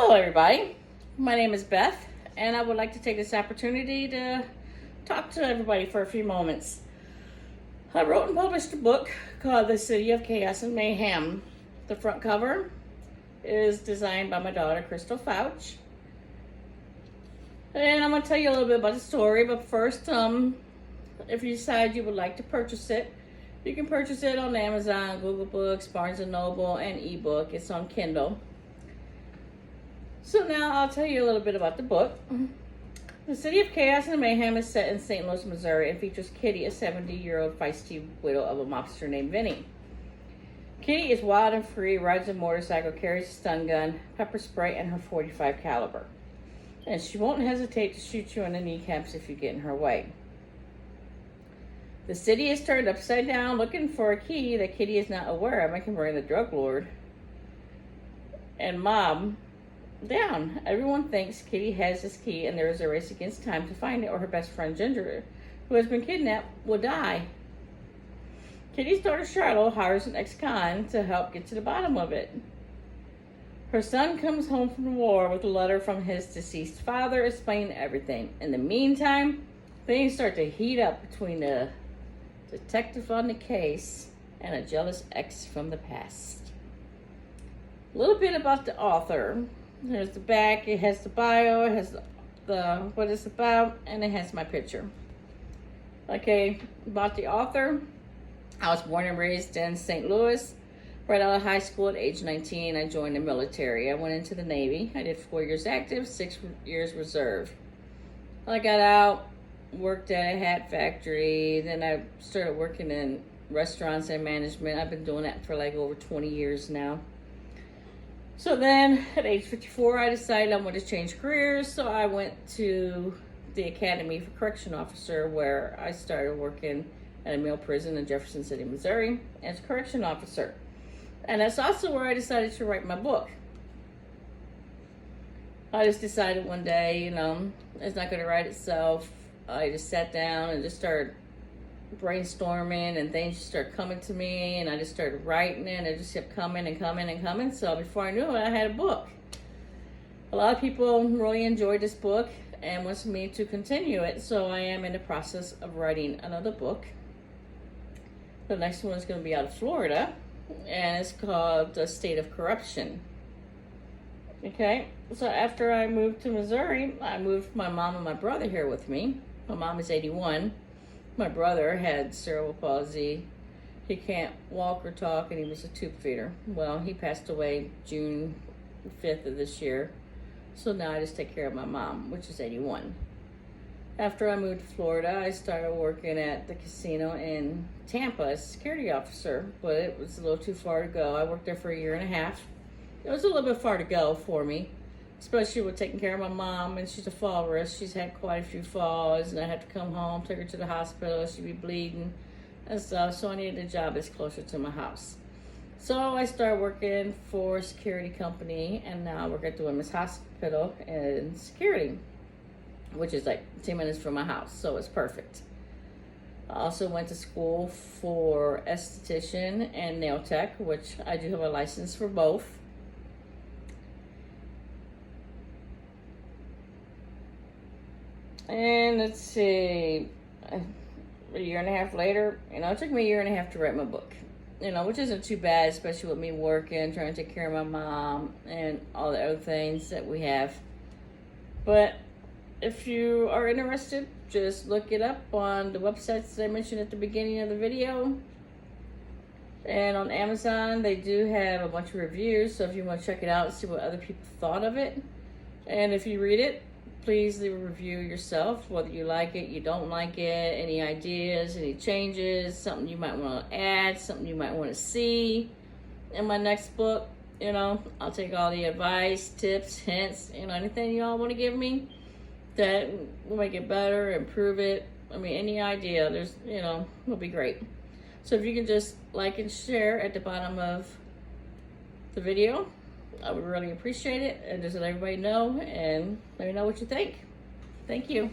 Hello everybody, my name is Beth and I would like to take this opportunity to talk to everybody for a few moments. I wrote and published a book called The City of Chaos and Mayhem. The front cover is designed by my daughter Crystal Foutch. And I'm going to tell you a little bit about the story, but first, if you decide you would like to purchase it, you can purchase it on Amazon, Google Books, Barnes & Noble, and ebook. It's on Kindle. So now I'll tell you a little bit about the book. The City of Chaos and Mayhem is set in St. Louis, Missouri, and features Kitty, a 70-year-old feisty widow of a mobster named Vinny. Kitty is wild and free, rides a motorcycle, carries a stun gun, pepper spray, and her .45 caliber. And she won't hesitate to shoot you in the kneecaps if you get in her way. The city is turned upside down looking for a key that Kitty is not aware of and can bring the drug lord and mob down. Everyone thinks Kitty has this key and there is a race against time to find it, or her best friend Ginger, who has been kidnapped, will die. Kitty's daughter Charlotte hires an ex-con to help get to the bottom of it. Her son comes home from the war with a letter from his deceased father explaining everything. In the meantime, things start to heat up between the detective on the case and a jealous ex from the past. A little bit about the author. There's the back, it has the bio, it has the what it's about, and it has my picture. Okay, about the author. I was born and raised in St. Louis. Right out of high school at age 19, I joined the military. I went into the Navy. I did 4 years active, 6 years reserve. I got out, worked at a hat factory, then I started working in restaurants and management. I've been doing that for like over 20 years now. So then at age 54, I decided I wanted to change careers. So I went to the Academy for Correction Officer, where I started working at a male prison in Jefferson City, Missouri as a correction officer. And that's also where I decided to write my book. I just decided one day, it's not going to write itself. I just sat down and just started brainstorming, and things just started coming to me, and I just started writing, and it just kept coming and coming and coming. So before I knew it, I had a book. A lot of people really enjoyed this book and wants me to continue it, so I am in the process of writing another book. The next one is going to be out of Florida, and it's called The State of Corruption. Okay, so after I moved to Missouri, I moved my mom and my brother here with me. My mom is 81. My brother had cerebral palsy. He can't walk or talk, and he was a tube feeder. Well, he passed away June 5th of this year. So now I just take care of my mom, which is 81. After I moved to Florida, I started working at the casino in Tampa as a security officer, but it was a little too far to go. I worked there for a year and a half. It was a little bit far to go for me, especially with taking care of my mom, and she's a fall risk. She's had quite a few falls, and I had to come home, take her to the hospital. She'd be bleeding and stuff, so I needed a job that's closer to my house. So I started working for a security company, and now I work at the Women's Hospital in security, which is like 10 minutes from my house, so it's perfect. I also went to school for esthetician and nail tech, which I do have a license for both. And let's see, a year and a half later, it took me a year and a half to write my book, which isn't too bad, especially with me working, trying to take care of my mom and all the other things that we have. But if you are interested, just look it up on the websites that I mentioned at the beginning of the video. And on Amazon, they do have a bunch of reviews, so if you want to check it out and see what other people thought of it. And if you read it, please leave a review yourself, whether you like it, you don't like it, any ideas, any changes, something you might want to add, something you might want to see in my next book. I'll take all the advice, tips, hints, anything you all want to give me that will make it better, improve it. Any idea, will be great. So if you can just like and share at the bottom of the video, I would really appreciate it, and just let everybody know and let me know what you think. Thank you.